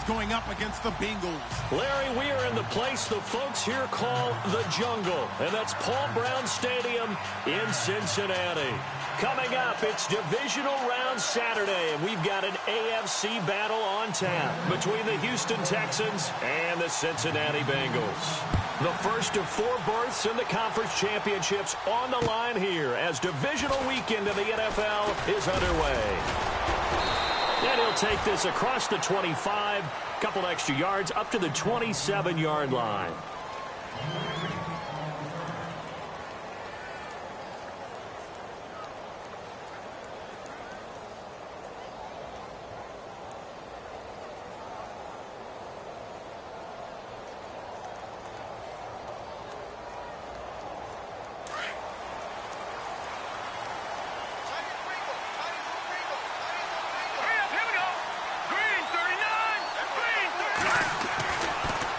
Going up against the Bengals. Larry, we are in the place the folks here call the jungle, and that's Paul Brown Stadium in Cincinnati. Coming up, it's divisional round Saturday, and we've got an AFC battle on tap between the Houston Texans and the Cincinnati Bengals. The first of 4 berths in the conference championships on the line here as divisional weekend of the NFL is underway. And he'll take this across the 25, couple extra yards up to the 27-yard line.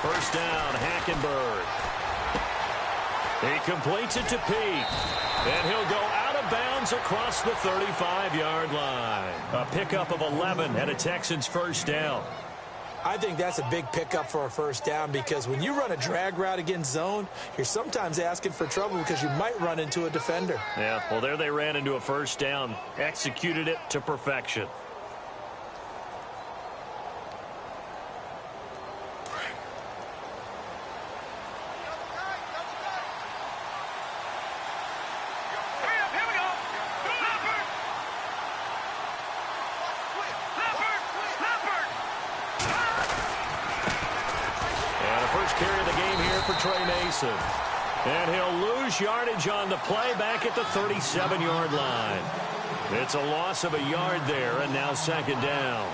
First down, Hackenberg. He completes it to Pete. And he'll go out of bounds across the 35-yard line. A pickup of 11 and a Texans first down. I think that's a big pickup for a first down because when you run a drag route against zone, you're sometimes asking for trouble because you might run into a defender. Yeah, well, there they ran into a first down, executed it to perfection. And he'll lose yardage on the play back at the 37-yard line. It's a loss of a yard there, and now second down.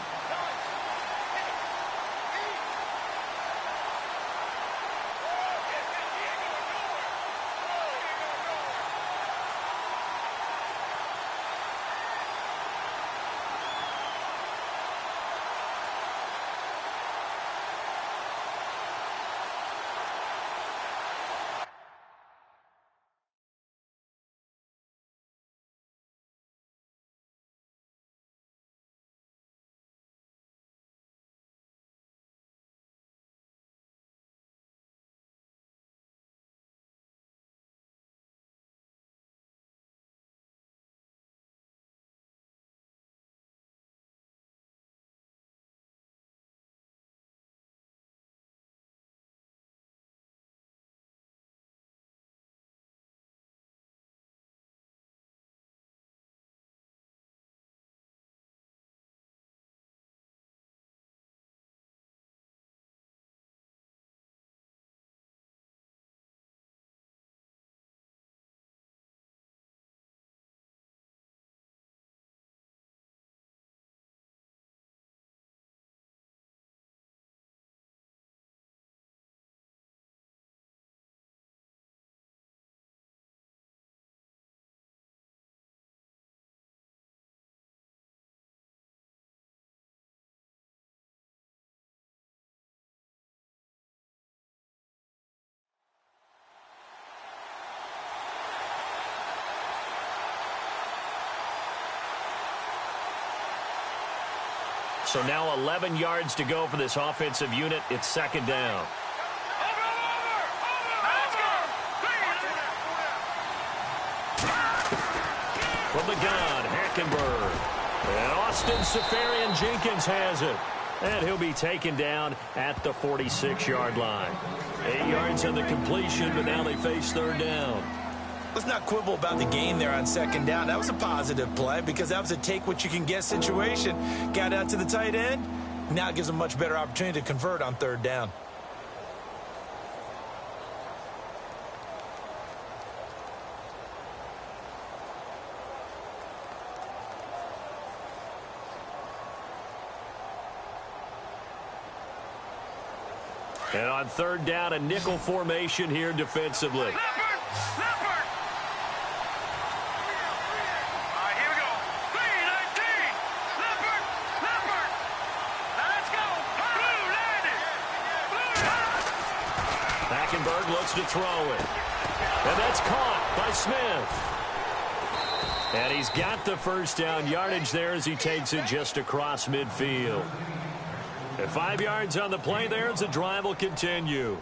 So now 11 yards to go for this offensive unit. It's second down. From the gun, Hackenberg. And Austin Safarian-Jenkins has it. And he'll be taken down at the 46-yard line. 8 yards on the completion, but now they face third down. Let's not quibble about the gain there on second down. That was a positive play because that was a take-what-you-can-get situation. Got out to the tight end. Now it gives them a much better opportunity to convert on third down. And on third down, a nickel formation here defensively. Hackenberg looks to throw it. And that's caught by Smith. And he's got the first down yardage there as he takes it just across midfield. At 5 yards on the play there as the drive will continue.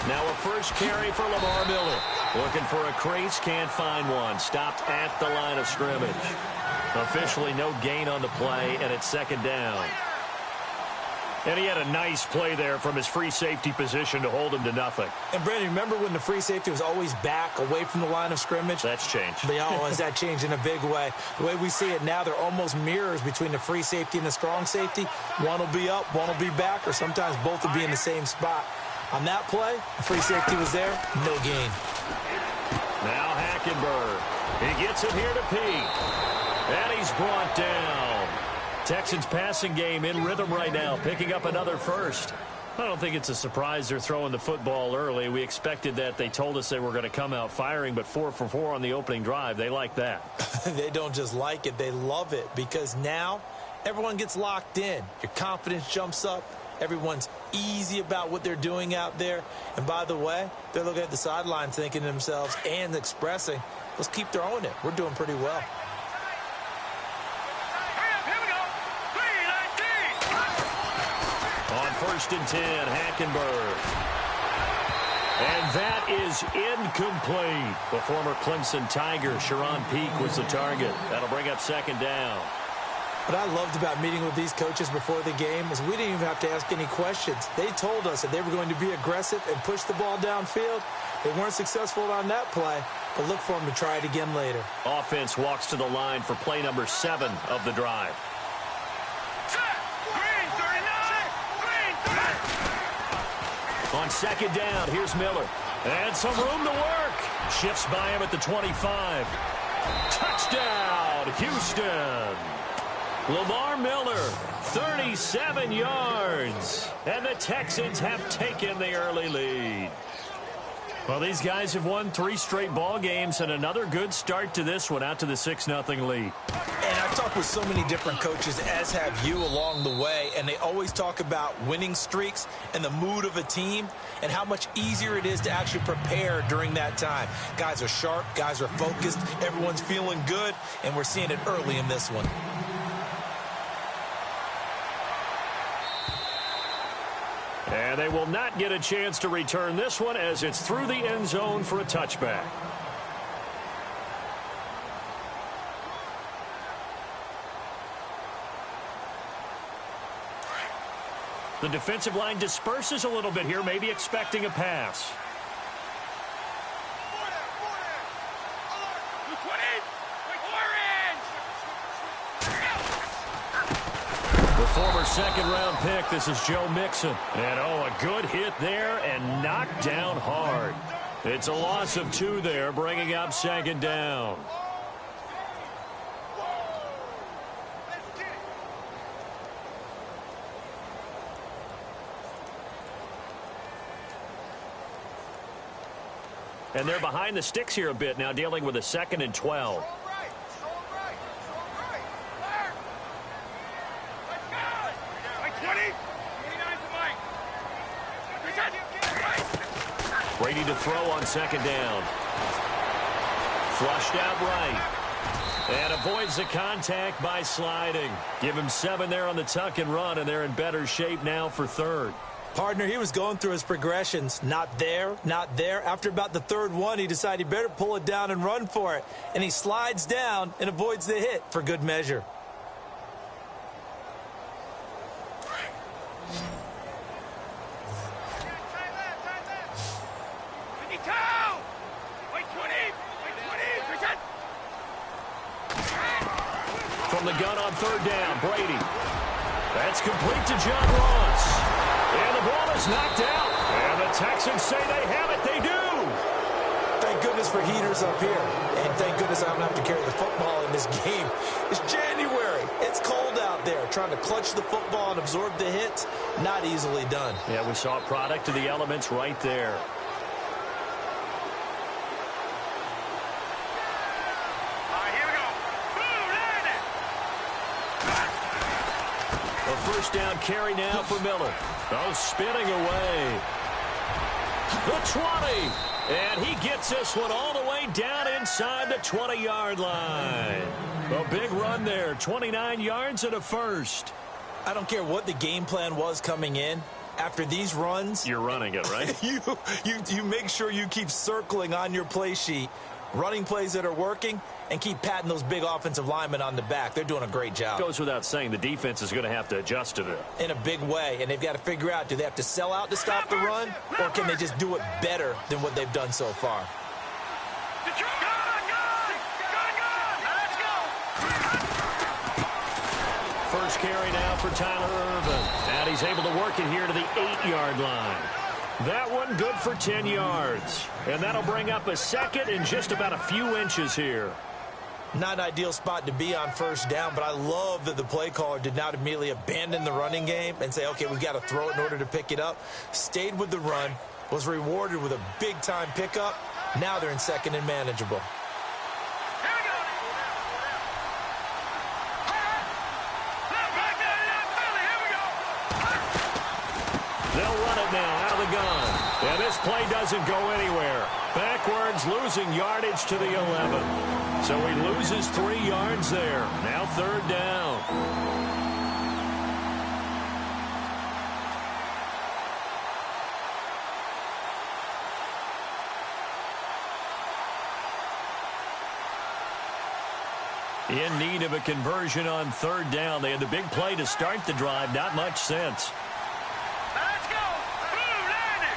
Now a first carry for Lamar Miller. Looking for a crease, can't find one. Stopped at the line of scrimmage. Officially no gain on the play, and it's second down. And he had a nice play there from his free safety position to hold him to nothing. And, Brandon, remember when the free safety was always back away from the line of scrimmage? That's changed. Has that changed in a big way? The way we see it now, they're almost mirrors between the free safety and the strong safety. One will be up, one will be back, or sometimes both will be in the same spot. On that play, the free safety was there, no gain. Now Hackenberg. He gets it here to Pete. And he's brought down. Texans passing game in rhythm right now, picking up another first. I don't think it's a surprise they're throwing the football early. We expected that. They told us they were going to come out firing, but 4 for 4 on the opening drive. They like that. They don't just like it, they love it, because now everyone gets locked in. Your confidence jumps up. Everyone's easy about what they're doing out there. And by the way, they're looking at the sideline thinking to themselves and expressing, let's keep throwing it. We're doing pretty well. On 1st and 10, Hackenberg. And that is incomplete. The former Clemson Tiger, Sharon Peak, was the target. That'll bring up second down. What I loved about meeting with these coaches before the game is we didn't even have to ask any questions. They told us that they were going to be aggressive and push the ball downfield. They weren't successful on that play, but look for them to try it again later. Offense walks to the line for play number 7 of the drive. On second down, here's Miller. And some room to work. Shifts by him at the 25. Touchdown, Houston. Lamar Miller, 37 yards. And the Texans have taken the early lead. Well, these guys have won 3 straight ball games and another good start to this one, out to the 6-0 lead. And I've talked with so many different coaches, as have you, along the way, and they always talk about winning streaks and the mood of a team and how much easier it is to actually prepare during that time. Guys are sharp, guys are focused, everyone's feeling good, and we're seeing it early in this one. And they will not get a chance to return this one as it's through the end zone for a touchback. The defensive line disperses a little bit here, maybe expecting a pass. The former second-round pick, this is Joe Mixon. And, a good hit there and knocked down hard. It's a loss of 2 there, bringing up second down. And they're behind the sticks here a bit now, dealing with a 2nd and 12. Brady to throw on second down. Flushed out right. And avoids the contact by sliding. Give him 7 there on the tuck and run, and they're in better shape now for 3rd. Partner, he was going through his progressions. Not there, not there. After about the 3rd one, he decided he better pull it down and run for it. And he slides down and avoids the hit for good measure. From the gun on 3rd down, Brady. That's complete to John Ross. And the ball is knocked out. And the Texans say they have it. They do. Thank goodness goodness for heaters up here. And thank goodness I don't have to carry the football in this game. It's January. It's cold out there. Trying to clutch the football and absorb the hits, not easily done. Yeah, we saw a product of the elements right there. A first down carry now for Miller. Oh, spinning away. The 20. And he gets this one all the way down inside the 20-yard line. A big run there. 29 yards and a first. I don't care what the game plan was coming in. After these runs, you're running it, right? you make sure you keep circling on your play sheet, running plays that are working, and keep patting those big offensive linemen on the back. They're doing a great job. Goes without saying, the defense is going to have to adjust to it. In a big way, and they've got to figure out, do they have to sell out to stop the run, or can they just do it better than what they've done so far? First carry now for Tyler Irvin. And he's able to work it here to the 8-yard line. That one good for 10 yards. And that'll bring up a second and just about a few inches here. Not an ideal spot to be on first down, but I love that the play caller did not immediately abandon the running game and say, okay, we've got to throw it in order to pick it up. Stayed with the run, was rewarded with a big-time pickup. Now they're in second and manageable. They'll run it now out of the gun. And this play doesn't go anywhere. Backwards, losing yardage to the 11. So he loses 3 yards there. Now third down. In need of a conversion on third down. They had the big play to start the drive. Not much sense. Let's go! Blue 90!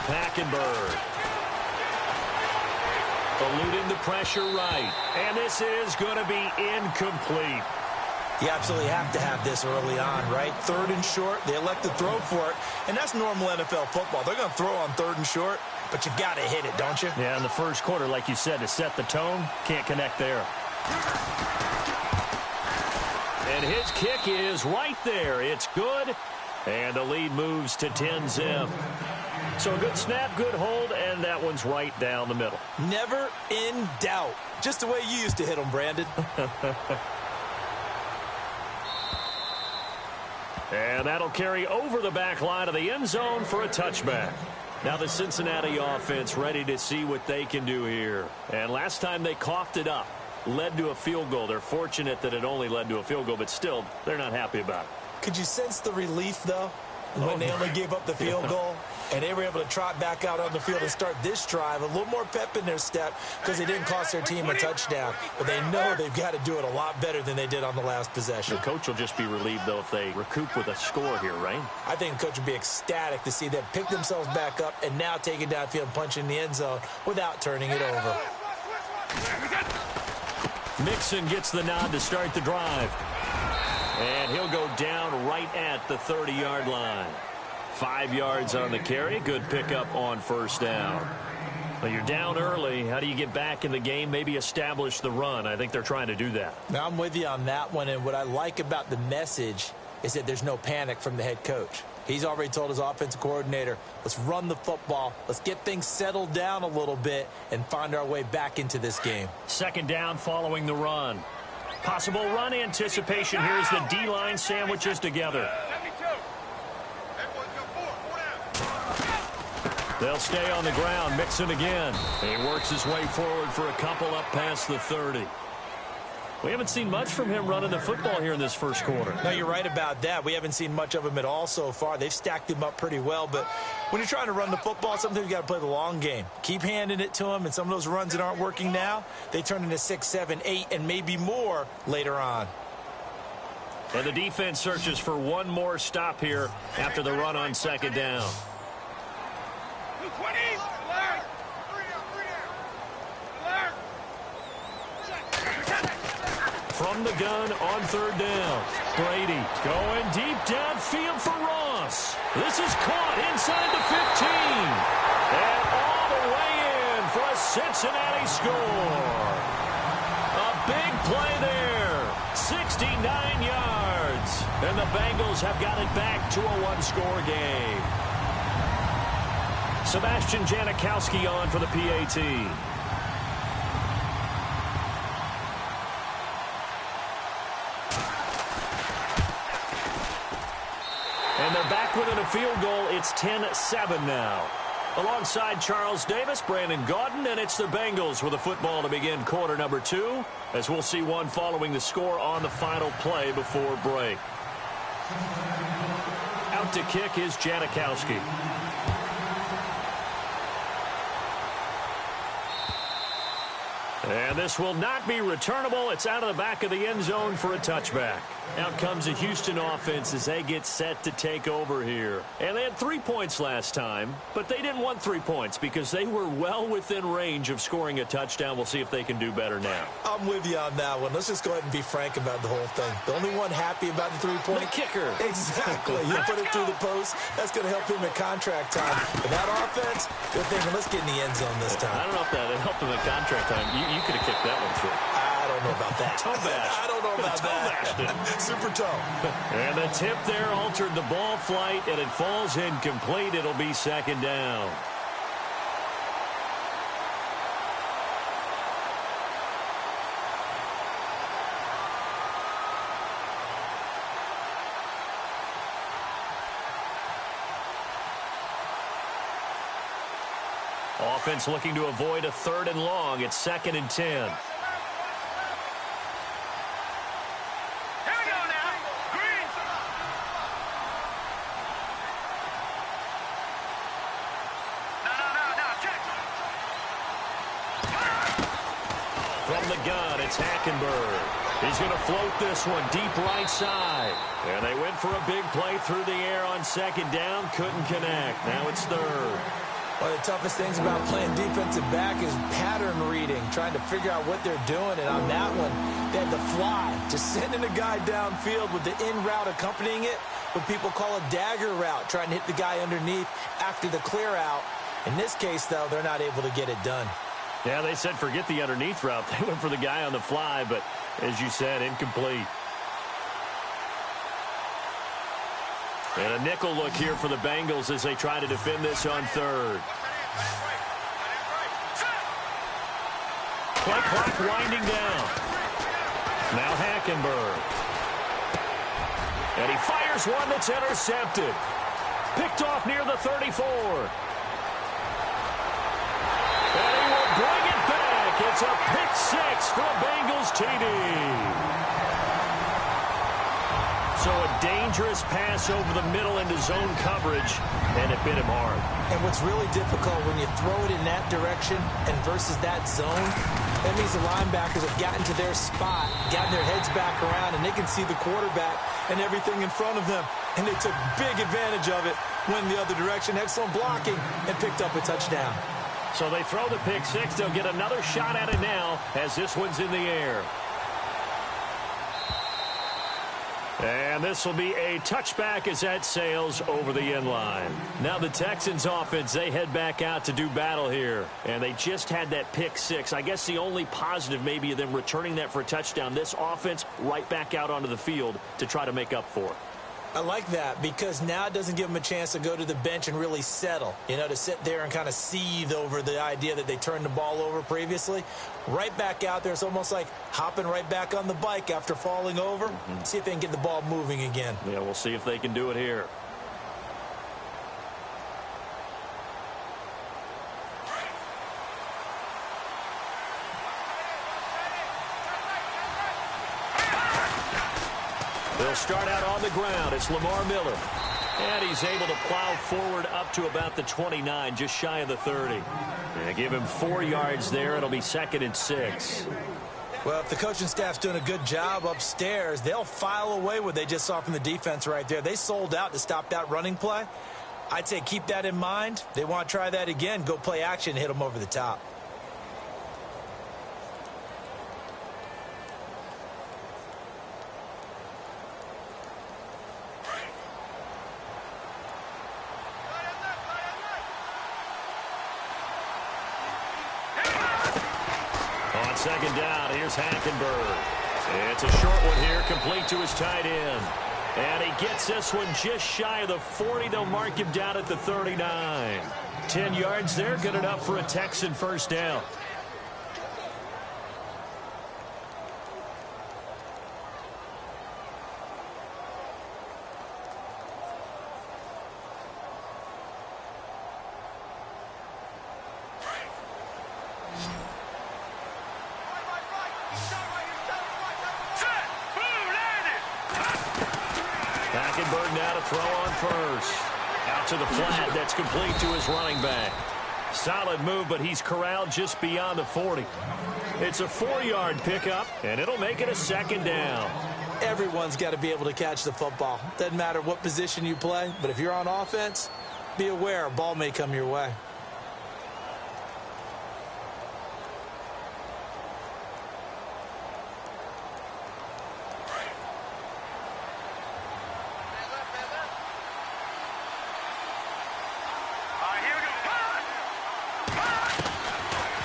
Hackenberg. Eluding the pressure right. And this is going to be incomplete. You absolutely have to have this early on, right? Third and short, they elect to throw for it, and that's normal NFL football. They're going to throw on third and short, but you've got to hit it, don't you? Yeah, in the first quarter, like you said, to set the tone, can't connect there. And his kick is right there. It's good, and the lead moves to 10-zip. So a good snap, good hold, and that one's right down the middle. Never in doubt. Just the way you used to hit them, Brandon. And that'll carry over the back line of the end zone for a touchback. Now the Cincinnati offense ready to see what they can do here. And last time they coughed it up, led to a field goal. They're fortunate that it only led to a field goal, but still, they're not happy about it. Could you sense the relief, though, when they only gave up the field goal? And they were able to trot back out on the field and start this drive. A little more pep in their step because they didn't cost their team a touchdown. But they know they've got to do it a lot better than they did on the last possession. The coach will just be relieved, though, if they recoup with a score here, right? I think the coach would be ecstatic to see them pick themselves back up and now take it downfield and punch in the end zone without turning it over. Mixon gets the nod to start the drive. And he'll go down right at the 30-yard line. 5 yards on the carry. Good pickup on first down. Well, you're down early. How do you get back in the game? Maybe establish the run. I think they're trying to do that. Now, I'm with you on that one. And what I like about the message is that there's no panic from the head coach. He's already told his offensive coordinator, let's run the football. Let's get things settled down a little bit and find our way back into this game. Second down following the run. Possible run anticipation. Here's the D-line sandwiches together. They'll stay on the ground. Mixon again. He works his way forward for a couple up past the 30. We haven't seen much from him running the football here in this first quarter. No, you're right about that. We haven't seen much of him at all so far. They've stacked him up pretty well, but when you're trying to run the football, sometimes you got to play the long game. Keep handing it to him, and some of those runs that aren't working now, they turn into 6, 7, 8, and maybe more later on. And the defense searches for one more stop here after the run on second down. from the gun on third down. Brady going deep downfield for Ross. This is caught inside the 15. And all the way in for a Cincinnati score. A big play there. 69 yards. And the Bengals have got it back to a one-score game. Sebastian Janikowski on for the PAT. And they're back within a field goal. It's 10-7 now. Alongside Charles Davis, Brandon Gaudin, and it's the Bengals with the football to begin quarter number 2, as we'll see one following the score on the final play before break. Out to kick is Janikowski. And this will not be returnable. It's out of the back of the end zone for a touchback. Out comes the Houston offense as they get set to take over here. And they had 3 points last time, but they didn't want 3 points because they were well within range of scoring a touchdown. We'll see if they can do better now. I'm with you on that one. Let's just go ahead and be frank about the whole thing. The only one happy about the 3-point. The kicker. Exactly. You put it through the post. That's going to help him at contract time. But that offense, they're thinking, let's get in the end zone this time. I don't know if that helped him at contract time. You could have kicked that one through. I don't know about that. Toe bash. I don't know about that. Super toe. And the tip there altered the ball flight, and it falls incomplete. It'll be second down. Offense looking to avoid a 3rd and long. It's 2nd and 10. From the gun, it's Hackenberg. He's going to float this one deep right side. And they went for a big play through the air on 2nd down. Couldn't connect. Now it's 3rd. One of the toughest things about playing defensive back is pattern reading, trying to figure out what they're doing. And on that one, they had the fly, just sending a guy downfield with the in route accompanying it, what people call a dagger route, trying to hit the guy underneath after the clear out. In this case, though, they're not able to get it done. Yeah, they said forget the underneath route. They went for the guy on the fly, but as you said, incomplete. And a nickel look here for the Bengals as they try to defend this on 3rd. Play clock winding down. Now Hackenberg. And he fires one that's intercepted. Picked off near the 34. And he will bring it back. It's a pick 6 for a Bengals TD. So a dangerous pass over the middle into zone coverage, and it bit him hard. And what's really difficult when you throw it in that direction and versus that zone, that means the linebackers have gotten to their spot, gotten their heads back around, and they can see the quarterback and everything in front of them. And they took big advantage of it, went the other direction, excellent blocking, and picked up a touchdown. So they throw the pick 6. They'll get another shot at it now as this one's in the air. And this will be a touchback as that sails over the end line. Now the Texans offense, they head back out to do battle here. And they just had that pick 6. I guess the only positive maybe of them returning that for a touchdown. This offense right back out onto the field to try to make up for it. I like that because now it doesn't give them a chance to go to the bench and really settle, you know, to sit there and kind of seethe over the idea that they turned the ball over previously. Right back out there, it's almost like hopping right back on the bike after falling over. See if they can get the ball moving again. Yeah, we'll see if they can do it here. They'll start out on the ground. It's Lamar Miller. And he's able to plow forward up to about the 29, just shy of the 30. And give him 4 yards there. It'll be 2nd and 6. Well, if the coaching staff's doing a good job upstairs, they'll file away what they just saw from the defense right there. They sold out to stop that running play. I'd say keep that in mind. They want to try that again. Go play action, hit them over the top. second down. Here's Hackenberg. It's a short one here, complete to his tight end. And he gets this one just shy of the 40. They'll mark him down at the 39. 10 yards there, good enough for a Texan first down. Hackenberg now to throw on first. Out to the flat. That's complete to his running back. Solid move, but he's corralled just beyond the 40. It's a 4-yard pickup, and it'll make it a second down. Everyone's got to be able to catch the football. Doesn't matter what position you play, but if you're on offense, be aware a ball may come your way.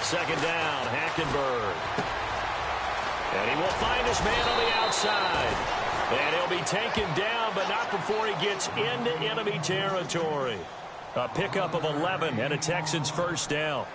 Second down, Hackenberg. And he will find his man on the outside. And he'll be taken down, but not before he gets into enemy territory. A pickup of 11 and a Texans first down.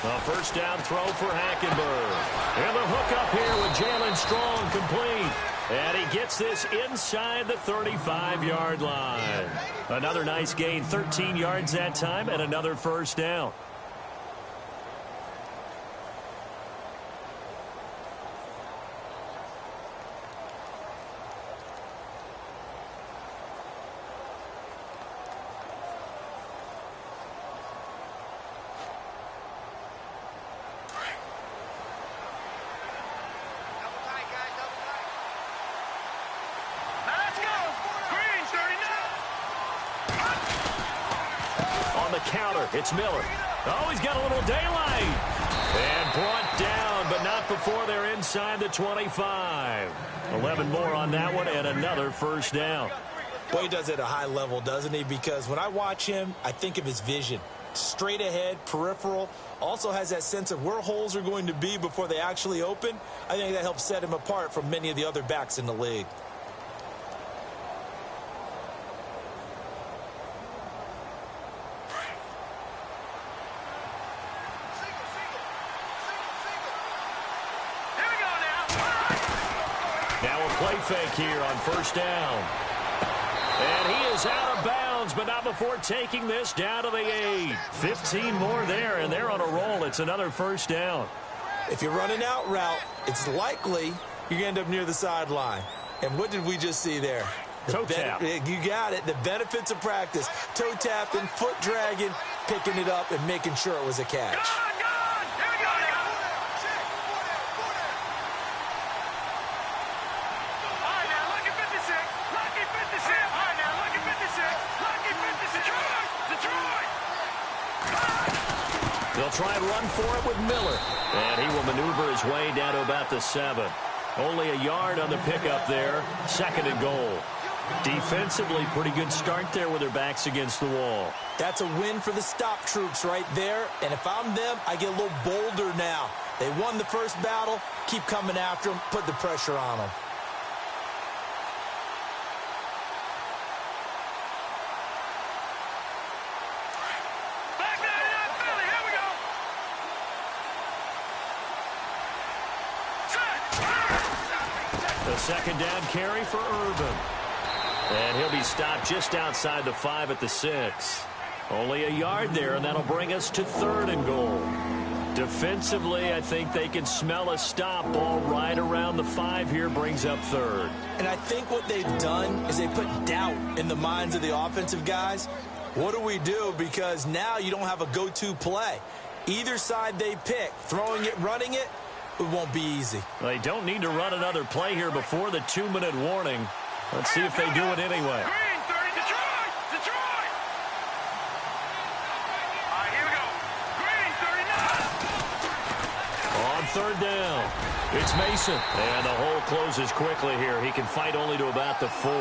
A first down throw for Hackenberg. And the hook up here with Jalen Strong complete. And he gets this inside the 35-yard line. Another nice gain, 13 yards that time, and another first down. Counter. It's Miller. Oh, he's got a little daylight. And brought down, but not before they're inside the 25. 11 more on that one, and another first down. Boy, he does it at a high level, doesn't he? Because when I watch him, I think of his vision. Straight ahead, peripheral. Also has that sense of where holes are going to be before they actually open. I think that helps set him apart from many of the other backs in the league. Play fake here on first down. And he is out of bounds, but not before taking this down to the 8. 15 more there, and they're on a roll. It's another first down. If you run an out route, it's likely you're going to end up near the sideline. And what did we just see there? Toe tap. You got it. The benefits of practice. Toe tapping, foot dragging, picking it up, and making sure it was a catch. They'll try and run for it with Miller. And he will maneuver his way down to about the 7. Only a yard on the pickup there. Second and goal. Defensively, pretty good start there with their backs against the wall. That's a win for the stop troops right there. And if I'm them, I get a little bolder now. They won the first battle. Keep coming after them. Put the pressure on them. The second down carry for Urban. And he'll be stopped just outside the 5 at the 6. Only a yard there, and that'll bring us to 3rd and goal. Defensively, I think they can smell a stop. Ball right around the 5 here brings up 3rd. And I think what they've done is they put doubt in the minds of the offensive guys. What do we do? Because now you don't have a go-to play. Either side they pick, throwing it, running it, it won't be easy. They don't need to run another play here before the 2-minute warning. Let's see if they do it anyway. Green, 30, Detroit! Detroit! All right, here we go. Green, 39! On third down, it's Mason. And the hole closes quickly here. He can fight only to about the 4.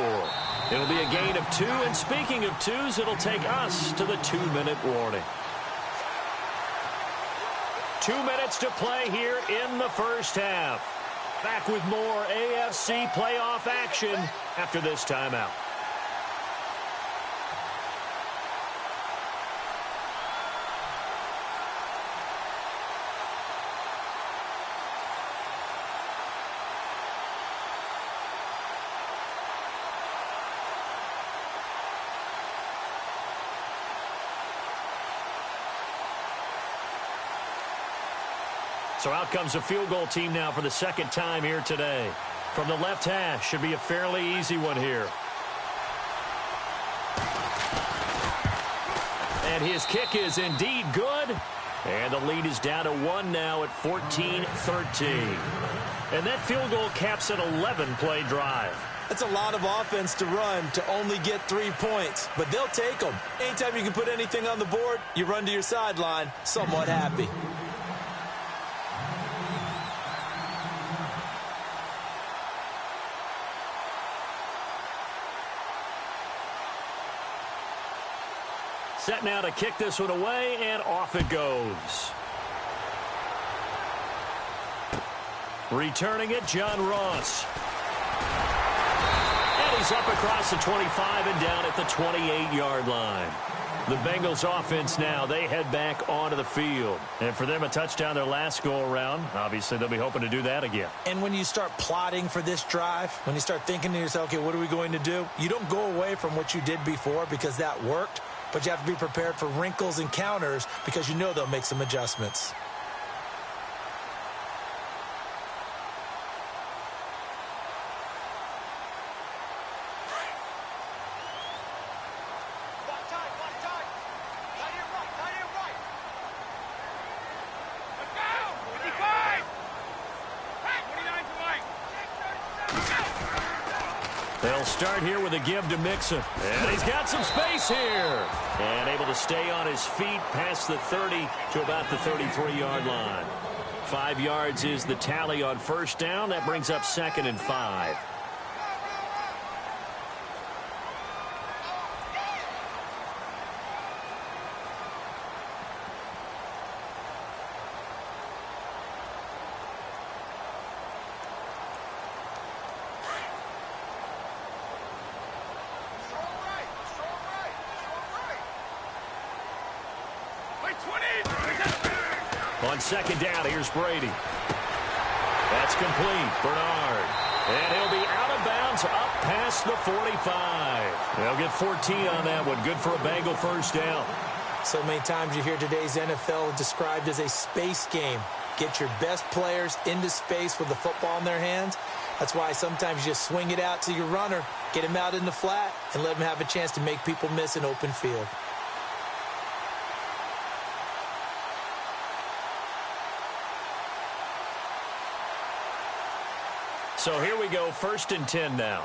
It'll be a gain of 2. And speaking of 2s, it'll take us to the 2-minute warning. 2 minutes to play here in the first half. Back with more AFC playoff action after this timeout. So out comes a field goal team now for the second time here today. From the left hash, should be a fairly easy one here. And his kick is indeed good. And the lead is down to 1 now at 14-13. And that field goal caps an 11-play drive. That's a lot of offense to run to only get 3 points, but they'll take them. Anytime you can put anything on the board, you run to your sideline somewhat happy. Set now to kick this one away, and off it goes. Returning it, John Ross. And he's up across the 25 and down at the 28-yard line. The Bengals offense now, they head back onto the field. And for them, a touchdown their last go-around. Obviously, they'll be hoping to do that again. And when you start plotting for this drive, when you start thinking to yourself, okay, what are we going to do? You don't go away from what you did before because that worked. But you have to be prepared for wrinkles and counters because you know they'll make some adjustments. They'll start here with a give to Mixon. And he's got some space here. And able to stay on his feet past the 30 to about the 33-yard line. 5 yards is the tally on first down. That brings up 2nd and 5. On second down, here's Brady. That's complete. Bernard. And he'll be out of bounds up past the 45. They'll get 14 on that one. Good for a Bengal first down. So many times you hear today's NFL described as a space game. Get your best players into space with the football in their hands. That's why sometimes you just swing it out to your runner, get him out in the flat, and let him have a chance to make people miss an open field. So here we go, 1st and 10 now.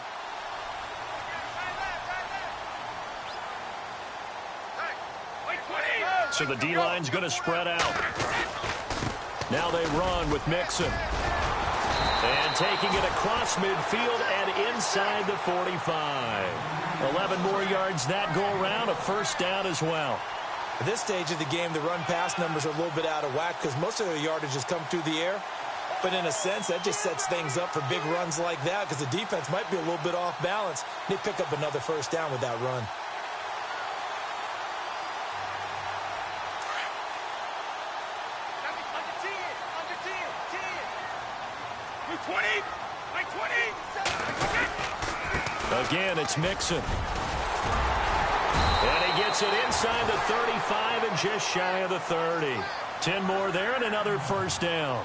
So the D-line's going to spread out. Now they run with Mixon. And taking it across midfield and inside the 45. 11 more yards that go around, a first down as well. At this stage of the game, the run-pass numbers are a little bit out of whack because most of their yardage has come through the air. But in a sense, that just sets things up for big runs like that because the defense might be a little bit off balance. They pick up another first down with that run. Again, it's Mixon. And he gets it inside the 35 and just shy of the 30. 10 more there and another first down.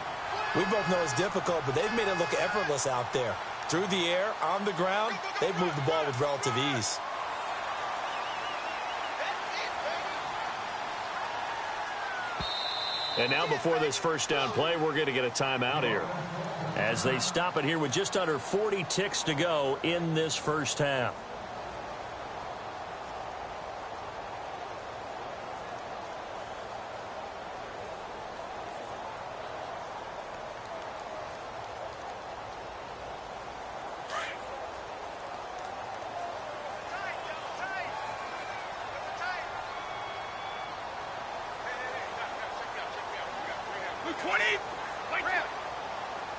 We both know it's difficult, but they've made it look effortless out there. Through the air, on the ground, they've moved the ball with relative ease. And now before this first down play, we're going to get a timeout here, as they stop it here with just under 40 ticks to go in this first half.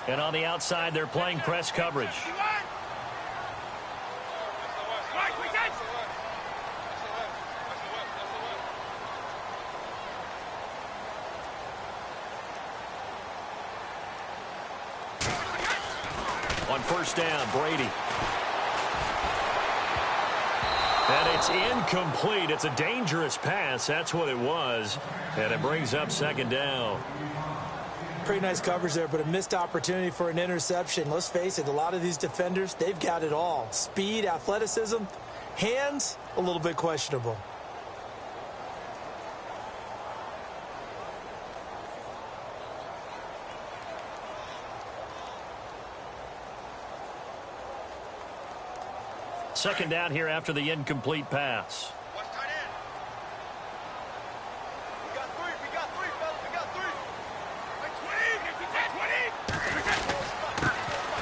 And on the outside, they're playing press coverage. On first down, Brady. And it's incomplete. It's a dangerous pass. That's what it was. And it brings up second down. Pretty nice coverage there, but a missed opportunity for an interception. Let's face it, a lot of these defenders, they've got it all. Speed, athleticism, hands, a little bit questionable. Second down here after the incomplete pass.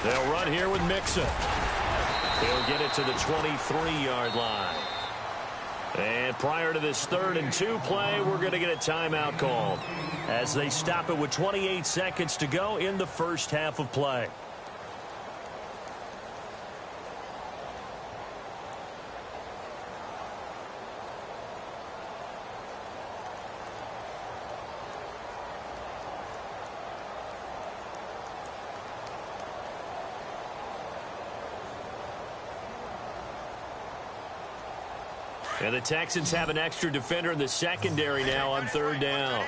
They'll run here with Mixon. He'll get it to the 23-yard line. And prior to this 3rd and 2 play, we're going to get a timeout called as they stop it with 28 seconds to go in the first half of play. And the Texans have an extra defender in the secondary now on 3rd down.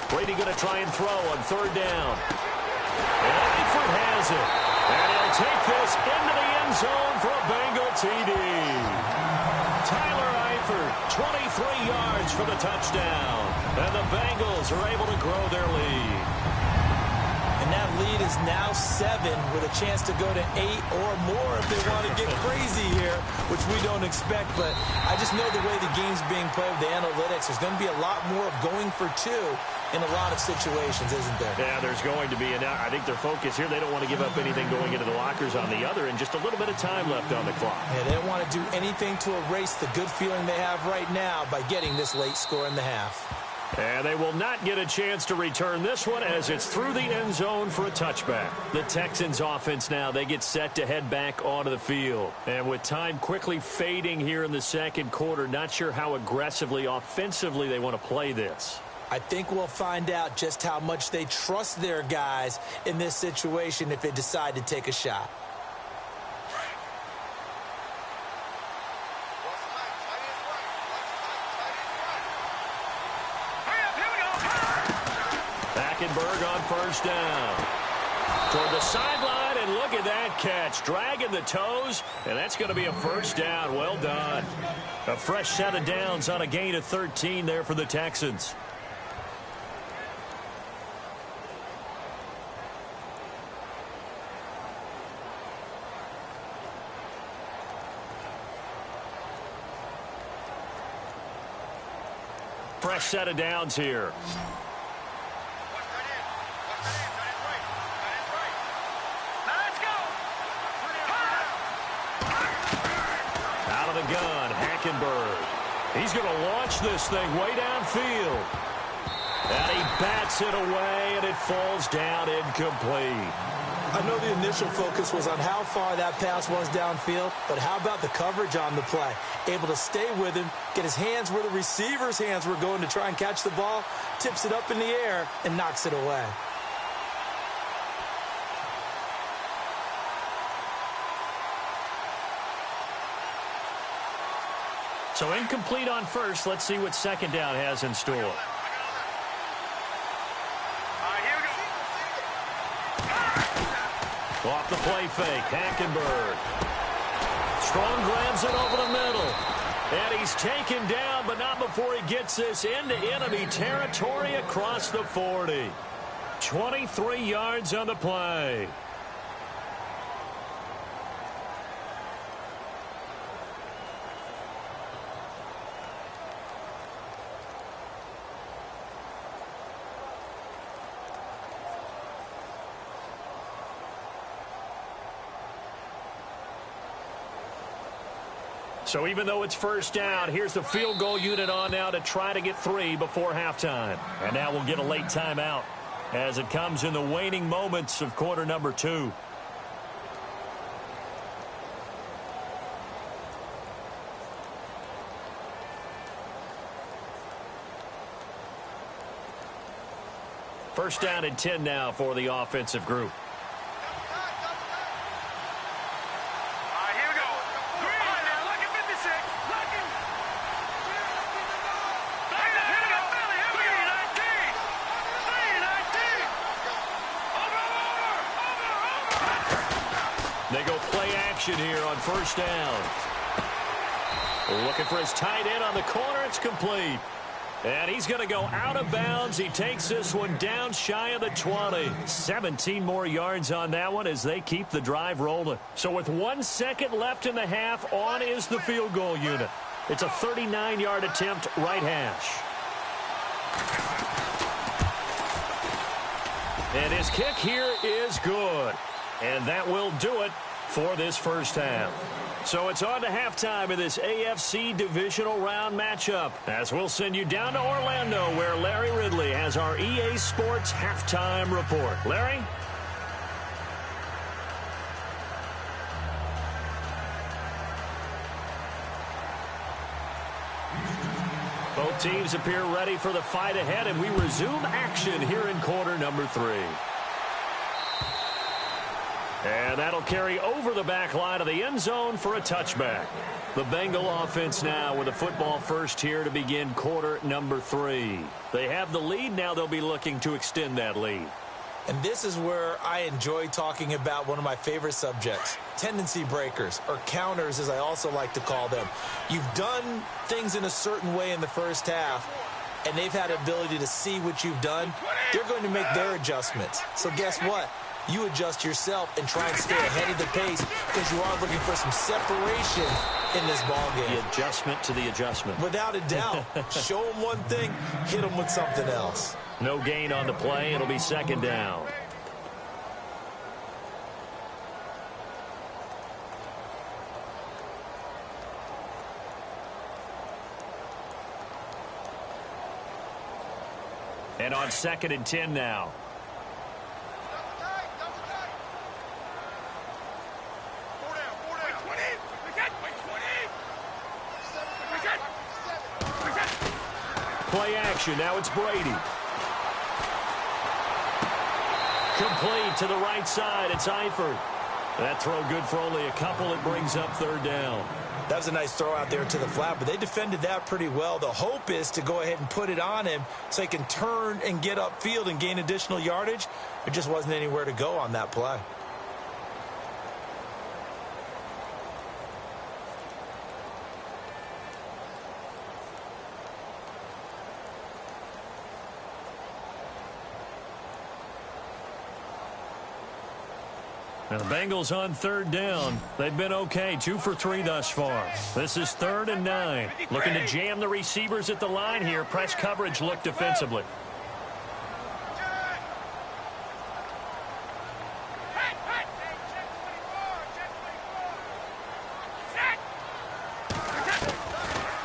Brady going to try and throw on 3rd down. And Eifert has it. And he'll take this into the end zone for a Bengal TD. Tyler Eifert, 23 yards for the touchdown. And the Bengals are able to grow their lead. And that lead is now 7 with a chance to go to 8 or more if they want to get crazy here, which we don't expect. But I just know the way the game's being played with the analytics, there's going to be a lot more of going for 2 in a lot of situations, isn't there? Yeah, there's going to be. And I think their focus here, they don't want to give up anything going into the lockers on the other, and just a little bit of time left on the clock. Yeah, they don't want to do anything to erase the good feeling they have right now by getting this late score in the half. And they will not get a chance to return this one as it's through the end zone for a touchback. The Texans offense now, they get set to head back onto the field. And with time quickly fading here in the second quarter, not sure how aggressively, offensively they want to play this. I think we'll find out just how much they trust their guys in this situation if they decide to take a shot. Hackenberg on first down. Toward the sideline, and look at that catch. Dragging the toes, and that's going to be a first down. Well done. A fresh set of downs on a gain of 13 there for the Texans. Fresh set of downs here. Out of the gun, Hackenberg. He's going to launch this thing way downfield. And he bats it away, and it falls down incomplete. I know the initial focus was on how far that pass was downfield, but how about the coverage on the play? Able to stay with him, get his hands where the receiver's hands were going to try and catch the ball, tips it up in the air, and knocks it away. So incomplete on first. Let's see what second down has in store. Off the play fake, Hackenberg. Strong grabs it over the middle. And he's taken down, but not before he gets this into enemy territory across the 40. 23 yards on the play. So even though it's first down, here's the field goal unit on now to try to get 3 before halftime. And now we'll get a late timeout as it comes in the waning moments of quarter number 2. First down and 10 now for the offensive group. They go play action here on first down. Looking for his tight end on the corner. It's complete. And he's going to go out of bounds. He takes this one down shy of the 20. 17 more yards on that one as they keep the drive rolling. So with 1 second left in the half, on is the field goal unit. It's a 39-yard attempt, right hash. And his kick here is good. And that will do it for this first half. So it's on to halftime of this AFC divisional round matchup, as we'll send you down to Orlando, where Larry Ridley has our EA Sports halftime report. Larry? Both teams appear ready for the fight ahead, and we resume action here in quarter number 3. And that'll carry over the back line of the end zone for a touchback. The Bengal offense now with a football first here to begin quarter number 3. They have the lead. Now they'll be looking to extend that lead. And this is where I enjoy talking about one of my favorite subjects, tendency breakers, or counters as I also like to call them. You've done things in a certain way in the first half, and they've had the ability to see what you've done. They're going to make their adjustments. So guess what? You adjust yourself and try and stay ahead of the pace because you are looking for some separation in this ballgame. The adjustment to the adjustment. Without a doubt. Show them one thing, hit them with something else. No gain on the play. It'll be second down. And on second and 10 now. Play action. Now it's Brady. Complete to the right side. It's Eifert. That throw good for only a couple. It brings up third down. That was a nice throw out there to the flat, but they defended that pretty well. The hope is to go ahead and put it on him so he can turn and get upfield and gain additional yardage. There just wasn't anywhere to go on that play. And the Bengals on third down. They've been okay, 2 for 3 thus far. This is 3rd and 9. Looking to jam the receivers at the line here. Press coverage look defensively.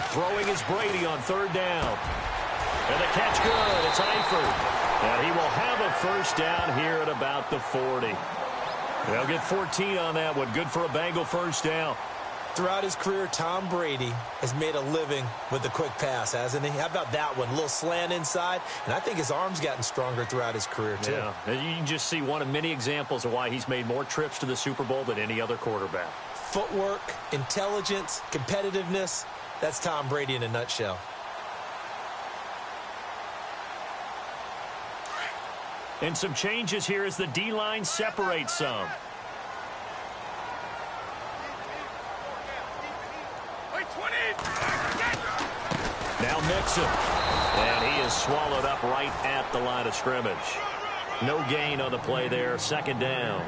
Throwing is Brady on third down. And the catch good. It's Eifert. And he will have a first down here at about the 40. They'll get 14 on that one. Good for a Bengal first down. Throughout his career, Tom Brady has made a living with the quick pass, hasn't he? How about that one? A little slant inside, and I think his arm's gotten stronger throughout his career, too. Yeah, you can just see one of many examples of why he's made more trips to the Super Bowl than any other quarterback. Footwork, intelligence, competitiveness, that's Tom Brady in a nutshell. And some changes here as the D-line separates some. Now Mixon. And he is swallowed up right at the line of scrimmage. No gain on the play there. Second down.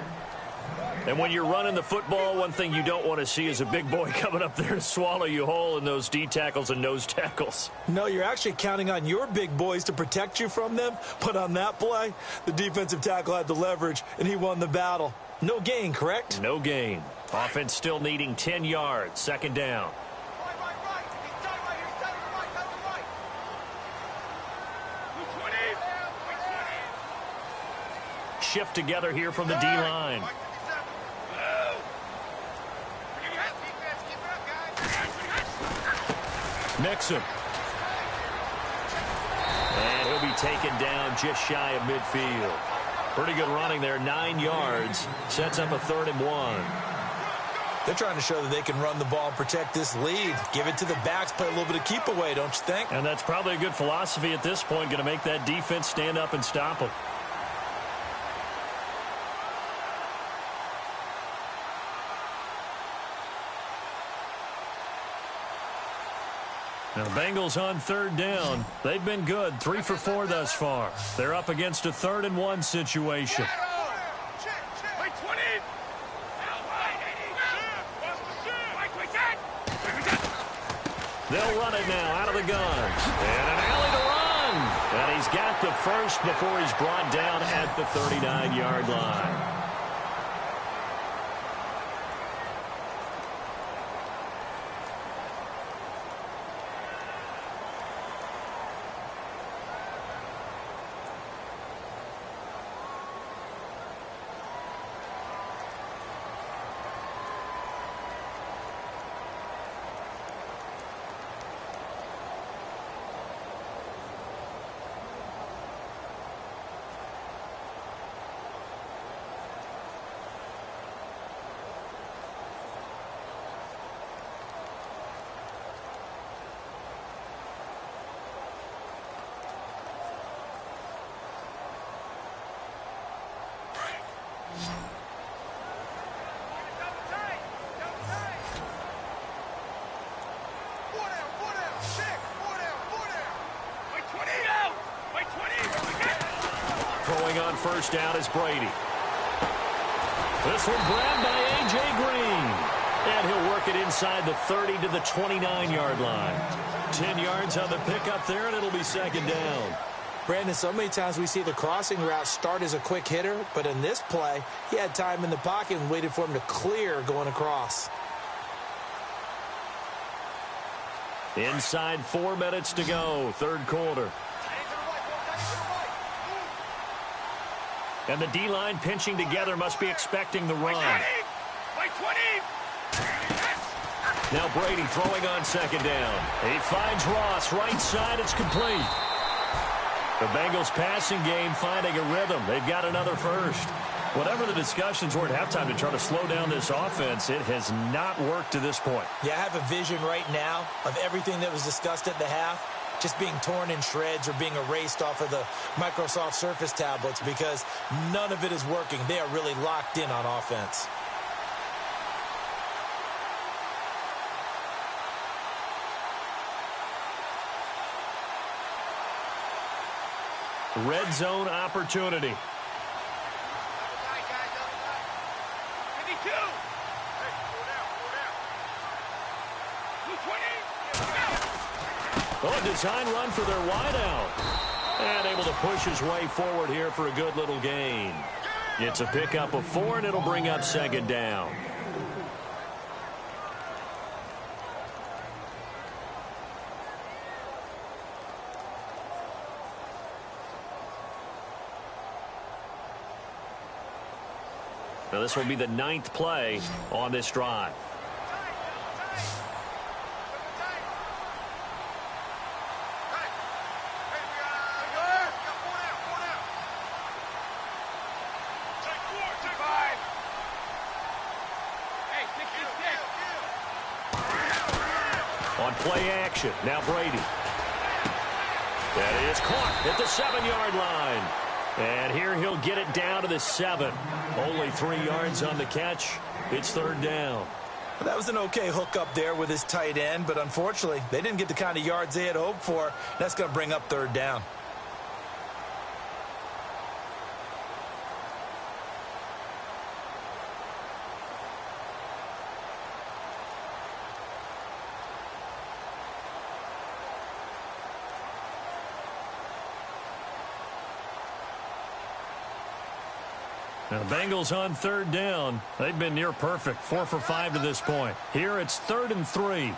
And when you're running the football, one thing you don't want to see is a big boy coming up there to swallow you whole in those D tackles and nose tackles. No, you're actually counting on your big boys to protect you from them. But on that play, the defensive tackle had the leverage, and he won the battle. No gain, correct? No gain. Offense still needing 10 yards. Second down. Shift together here from the D-line. Mixon. And he'll be taken down just shy of midfield. Pretty good running there, 9 yards. Sets up a 3rd and 1. They're trying to show that they can run the ball and protect this lead. Give it to the backs, play a little bit of keep away, don't you think? And that's probably a good philosophy at this point, going to make that defense stand up and stop them. Now the Bengals on 3rd down. They've been good, 3 for 4 thus far. They're up against a 3rd and 1 situation. They'll run it now out of the gun. And an alley to run. And he's got the first before he's brought down at the 39-yard line. Throwing on first down is Brady. This one grabbed by A.J. Green. And he'll work it inside the 30 to the 29-yard line. 10 yards on the pickup there, and it'll be second down. Brandon, so many times we see the crossing route start as a quick hitter, but in this play, he had time in the pocket and waited for him to clear going across. Inside 4 minutes to go, 3rd quarter. And the D-line pinching together must be expecting the run. Now Brady throwing on second down. He finds Ross right side. It's complete. The Bengals passing game finding a rhythm. They've got another first. Whatever the discussions were at halftime to try to slow down this offense, it has not worked to this point. Yeah, I have a vision right now of everything that was discussed at the half just being torn in shreds or being erased off of the Microsoft Surface tablets because none of it is working. They are really locked in on offense. Red zone opportunity. Oh, a design run for their wideout. And able to push his way forward here for a good little gain. It's a pickup of 4, and it'll bring up second down. Now this will be the 9th play on this drive. On play action, now Brady. That is caught at the 7-yard line. And here he'll get it down to the 7. Only 3 yards on the catch. It's 3rd down. That was an okay hook up there with his tight end, but unfortunately, they didn't get the kind of yards they had hoped for. That's going to bring up third down. Now, the Bengals on third down. They've been near perfect, 4 for 5 to this point. Here it's 3rd and 3.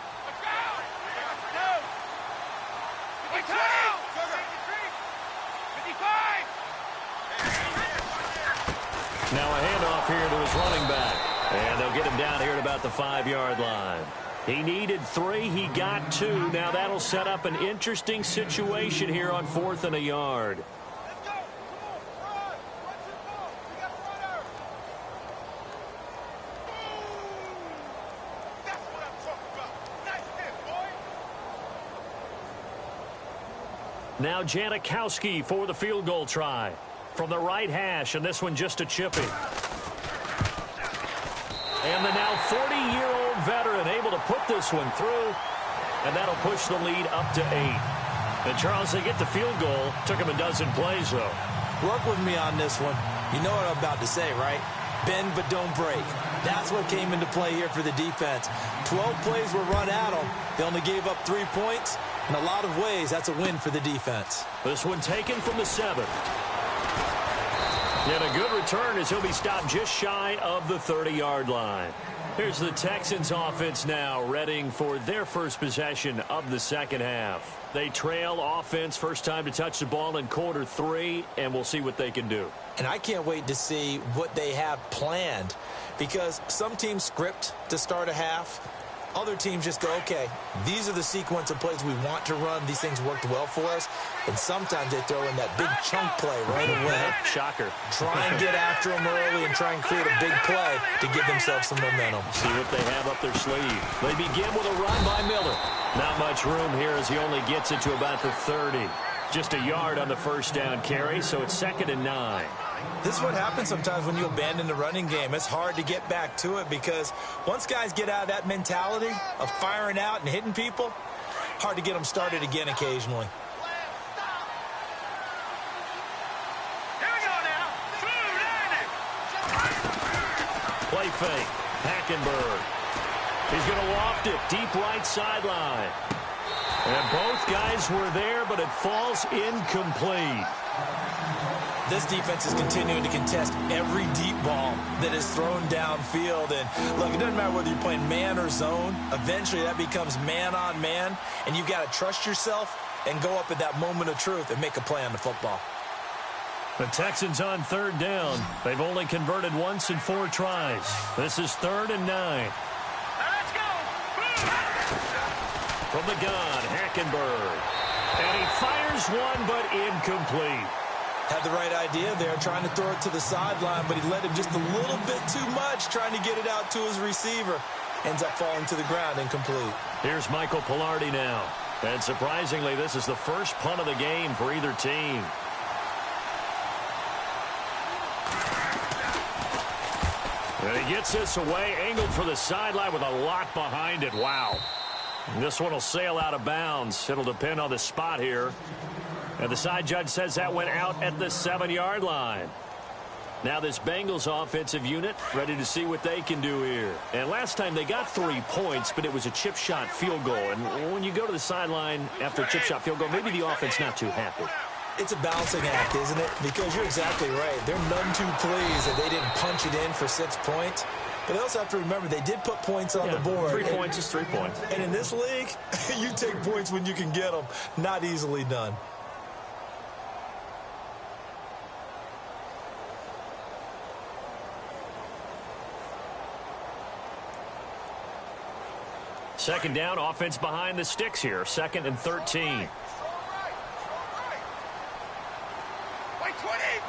Now a handoff here to his running back. And they'll get him down here at about the 5-yard line. He needed 3. He got 2. Now that'll set up an interesting situation here on 4th and a yard. Now Janikowski for the field goal try. From the right hash, and this one just a chippy. And the now 40-year-old veteran able to put this one through, and that'll push the lead up to 8. And, Charles, they get the field goal. Took him a dozen plays, though. Work with me on this one. You know what I'm about to say, right? Bend but don't break. That's what came into play here for the defense. 12 plays were run at them. They only gave up 3 points. In a lot of ways, that's a win for the defense. This one taken from the 7. And a good return as he'll be stopped just shy of the 30-yard line. Here's the Texans offense now, readying for their first possession of the second half. They trail offense, first time to touch the ball in quarter 3, and we'll see what they can do. And I can't wait to see what they have planned, because some teams script to start a half. Other teams just go, okay, these are the sequence of plays we want to run. These things worked well for us. And sometimes they throw in that big chunk play right away. Shocker. Try and get after them early and try and create a big play to give themselves some momentum. See what they have up their sleeve. They begin with a run by Miller. Not much room here as he only gets it to about the 30. Just a yard on the first down carry, so it's 2nd and 9. This is what happens sometimes when you abandon the running game. It's hard to get back to it because once guys get out of that mentality of firing out and hitting people, hard to get them started again occasionally. Here we go now. Play fake. Hackenberg. He's going to loft it deep right sideline. And both guys were there, but it falls incomplete. This defense is continuing to contest every deep ball that is thrown downfield. And, look, it doesn't matter whether you're playing man or zone. Eventually, that becomes man-on-man, and you've got to trust yourself and go up at that moment of truth and make a play on the football. The Texans on third down. They've only converted once in 4 tries. This is 3rd and 9. Let's go. From the gun, Hackenberg. And he fires one, but incomplete. Had the right idea there, trying to throw it to the sideline, but he let him just a little bit too much, trying to get it out to his receiver. Ends up falling to the ground, incomplete. Here's Michael Pilardi now. And surprisingly, this is the first punt of the game for either team. And he gets this away, angled for the sideline with a lot behind it. Wow. And this one will sail out of bounds. It'll depend on the spot here. And the side judge says that went out at the 7-yard line. Now this Bengals offensive unit ready to see what they can do here. And last time they got 3 points, but it was a chip shot field goal. And when you go to the sideline after a chip shot field goal, maybe the offense not too happy. It's a balancing act, isn't it? Because you're exactly right. They're none too pleased that they didn't punch it in for 6 points. But they also have to remember they did put points on the board. 3 points is 3 points. And in this league, you take points when you can get them. Not easily done. Second down, offense behind the sticks here. 2nd and 13.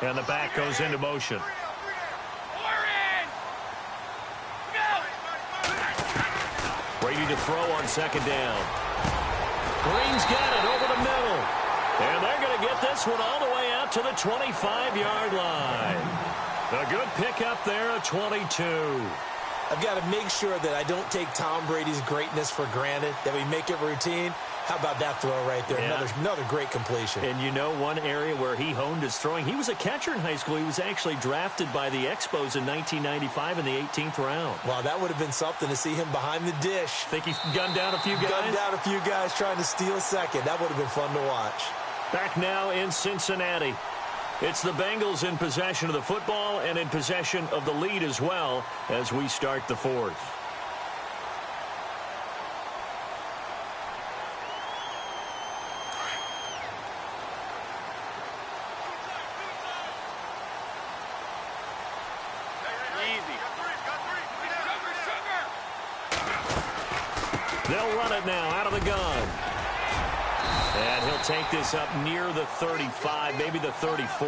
And the back goes into motion. Ready to throw on 2nd down. Green's got it over the middle. And they're going to get this one all the way out to the 25-yard line. A good pickup there, a 22. I've got to make sure that I don't take Tom Brady's greatness for granted, that we make it routine. How about that throw right there? Yeah. Another great completion. And you know one area where he honed his throwing? He was a catcher in high school. He was actually drafted by the Expos in 1995 in the 18th round. Wow, that would have been something to see him behind the dish. Think he gunned down a few guys? Gunned down a few guys trying to steal second. That would have been fun to watch. Back now in Cincinnati. It's the Bengals in possession of the football and in possession of the lead as well as we start the fourth. They'll run it now out of the gun. And he'll take this up near the 35, maybe the 34.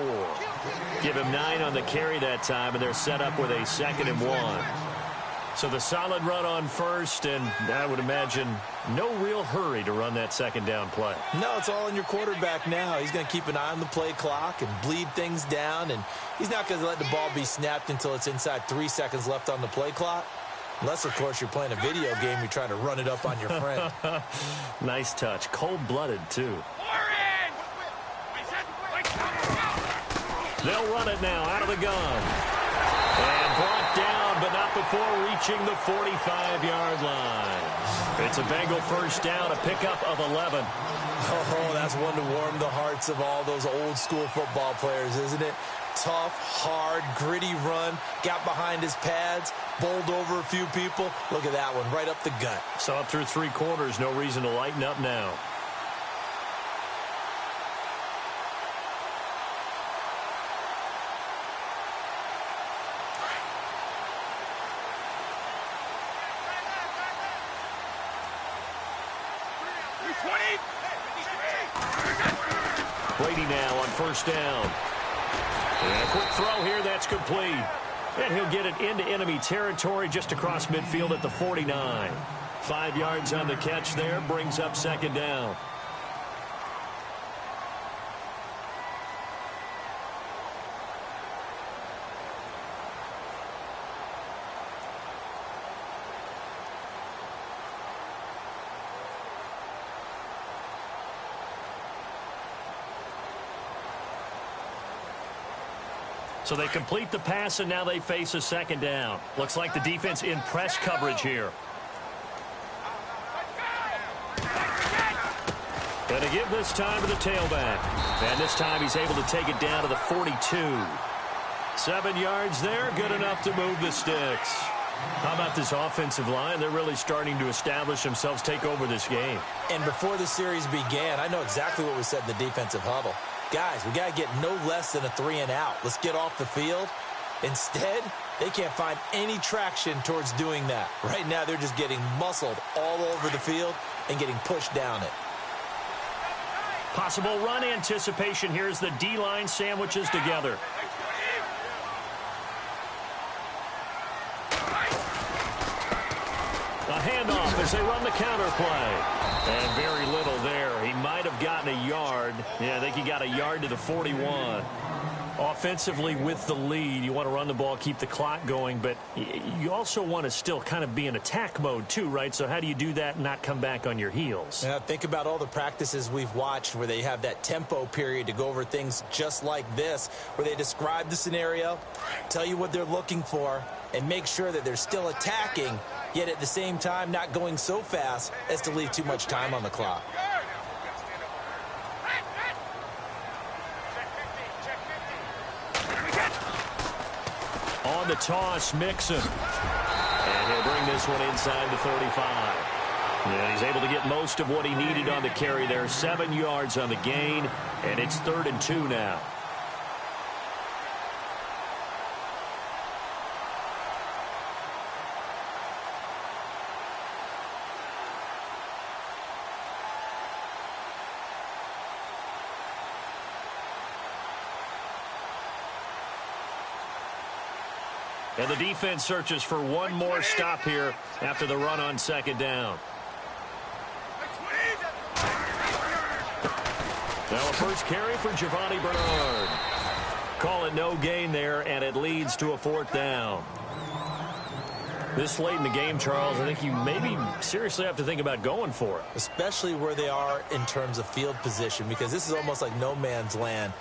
Give him 9 on the carry that time, and they're set up with a 2nd and 1. So the solid run on first, and I would imagine no real hurry to run that 2nd down play. No, it's all on your quarterback now. He's going to keep an eye on the play clock and bleed things down, and he's not going to let the ball be snapped until it's inside 3 seconds left on the play clock. Unless, of course, you're playing a video game, you're trying to run it up on your friend. Nice touch. Cold-blooded, too. They'll run it now out of the gun. And brought down, but not before reaching the 45-yard line. It's a Bengal first down, a pickup of 11. Oh, that's one to warm the hearts of all those old-school football players, isn't it? Tough, hard, gritty run, got behind his pads, bowled over a few people. Look at that one, right up the gut. So up through 3 quarters, no reason to lighten up now. Brady now on first down. And a quick throw here, that's complete. And he'll get it into enemy territory just across midfield at the 49. 5 yards on the catch there, brings up 2nd down. So they complete the pass, and now they face a 2nd down. Looks like the defense in press coverage here. And to give this time to the tailback. And this time he's able to take it down to the 42. 7 yards there, good enough to move the sticks. How about this offensive line? They're really starting to establish themselves, take over this game. And before the series began, I know exactly what we said in the defensive huddle. Guys, we got to get no less than a 3 and out. Let's get off the field. Instead, they can't find any traction towards doing that. Right now, they're just getting muscled all over the field and getting pushed down it. Possible run anticipation here as the D-line sandwiches together. A handoff as they run the counter play. And very little there. He might have gotten a yard. Yeah, I think he got a yard to the 41. Offensively with the lead, you want to run the ball, keep the clock going, but you also want to still kind of be in attack mode too, right? So how do you do that and not come back on your heels? Yeah, think about all the practices we've watched where they have that tempo period to go over things just like this, where they describe the scenario, tell you what they're looking for, and make sure that they're still attacking, yet at the same time not going so fast as to leave too much time on the clock. On the toss, Mixon. And he'll bring this one inside the 35. And he's able to get most of what he needed on the carry there. 7 yards on the gain, and it's 3rd and 2 now. And the defense searches for one more stop here after the run on 2nd down. Now a first carry for Giovanni Bernard. Call it no gain there, and it leads to a 4th down. This late in the game, Charles, I think you maybe seriously have to think about going for it. Especially where they are in terms of field position, because this is almost like no man's land.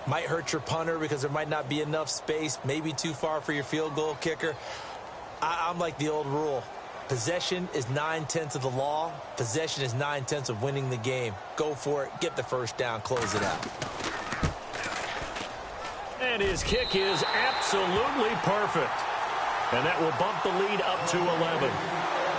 Might hurt your punter because there might not be enough space, maybe too far for your field goal kicker. I'm like the old rule. Possession is 9/10 of the law. Possession is 9/10 of winning the game. Go for it. Get the first down. Close it out. And his kick is absolutely perfect. And that will bump the lead up to 11.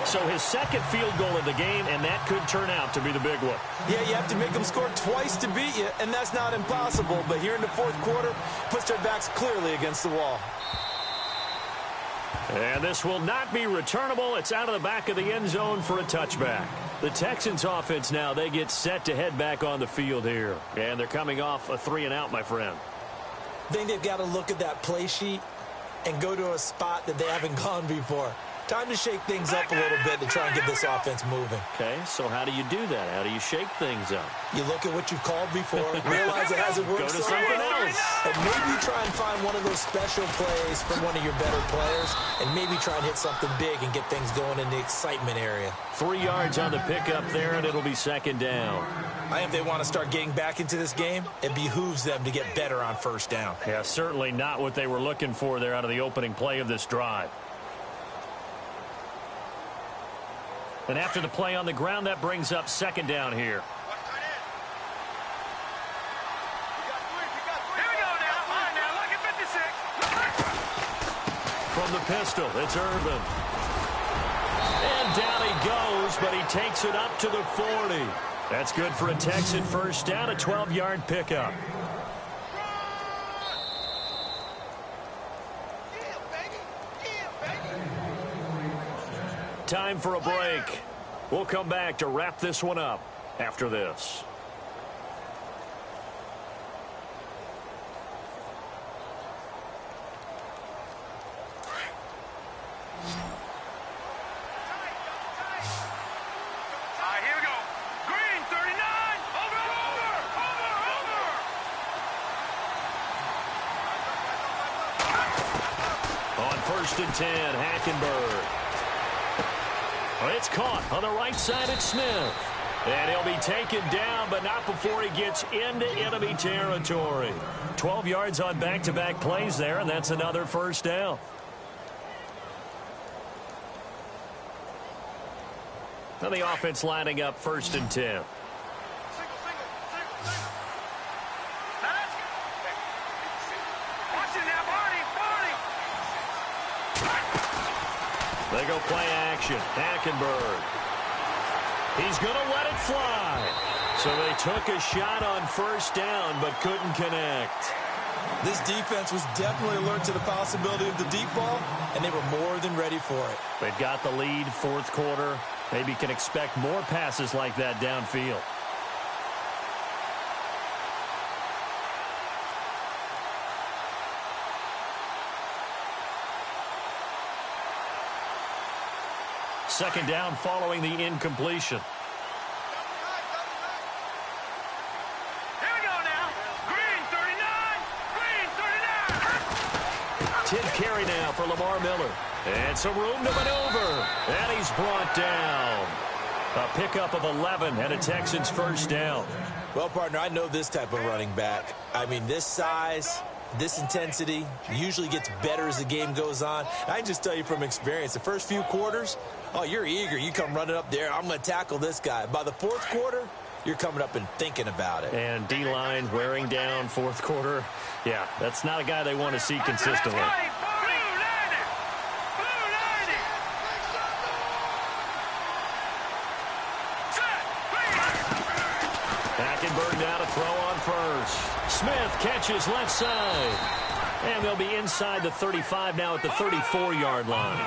So his second field goal of the game, and that could turn out to be the big one. Yeah, you have to make them score twice to beat you, and that's not impossible. But here in the fourth quarter, puts their backs clearly against the wall. And this will not be returnable. It's out of the back of the end zone for a touchback. The Texans offense now, they get set to head back on the field here. And they're coming off a 3-and-out, my friend. I think they've got to look at that play sheet and go to a spot that they haven't gone before. Time to shake things up a little bit to try and get this offense moving. Okay, so how do you do that? How do you shake things up? You look at what you've called before, realize it hasn't worked Go to so something well, else. and maybe try and find one of those special plays from one of your better players, and maybe try and hit something big and get things going in the excitement area. 3 yards on the pickup there, and it'll be second down. I think if they want to start getting back into this game, it behooves them to get better on first down. Yeah, certainly not what they were looking for there out of the opening play of this drive. And after the play on the ground, that brings up second down here. Here we go now. All right, now, look at 56. From the pistol, it's Irvin. And down he goes, but he takes it up to the 40. That's good for a Texan first down, a 12-yard pickup. Time for a break. We'll come back to wrap this one up after this. All right, here we go. Green, 39. Over. On first and 10, Hackenberg. It's caught on the right side at Smith. And he'll be taken down, but not before he gets into enemy territory. 12 yards on back-to-back plays there, and that's another first down. Now the offense lining up first and 10. Now let's go. Watch it now, Barney. They go play action. Hackenberg. He's going to let it fly. So they took a shot on first down, but couldn't connect. This defense was definitely alert to the possibility of the deep ball, and they were more than ready for it. They've got the lead, fourth quarter. Maybe can expect more passes like that downfield. Second down following the incompletion. Here we go now. Green, 39. Green, 39. 10th carry now for Lamar Miller. And some room to maneuver. And he's brought down. A pickup of 11 and a Texans first down. Well, partner, I know this type of running back. I mean, this size, this intensity usually gets better as the game goes on. I can just tell you from experience, the first few quarters, oh, you're eager. You come running up there. I'm going to tackle this guy. By the fourth quarter, you're coming up and thinking about it. And D-line wearing down fourth quarter. Yeah, that's not a guy they want to see consistently. Hackenberg now to throw on first. Smith catches left side. And they'll be inside the 35 now at the 34-yard line.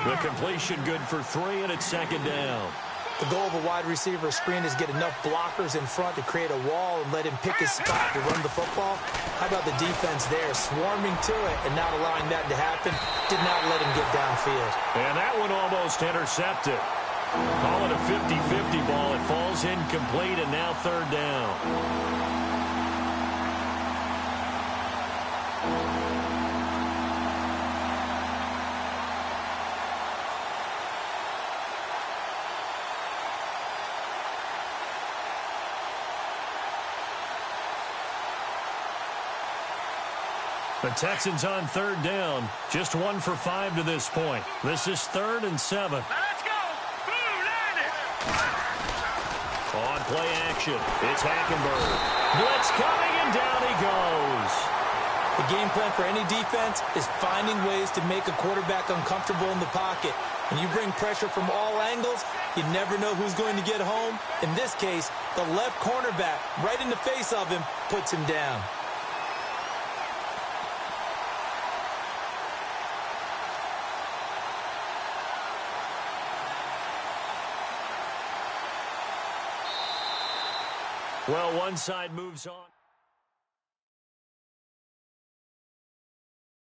The completion good for 3, and it's second down. The goal of a wide receiver screen is get enough blockers in front to create a wall and let him pick his spot to run the football. How about the defense there, swarming to it and not allowing that to happen? Did not let him get downfield. And that one almost intercepted. Call it a 50-50 ball. It falls incomplete, and now third down. The Texans on third down. Just 1 for 5 to this point. This is 3rd and 7. Now let's go. Boom, land it. On play action, it's Hackenberg. Blitz coming, and down he goes. The game plan for any defense is finding ways to make a quarterback uncomfortable in the pocket. When you bring pressure from all angles, you never know who's going to get home. In this case, the left cornerback, right in the face of him, puts him down. Well, one side moves on.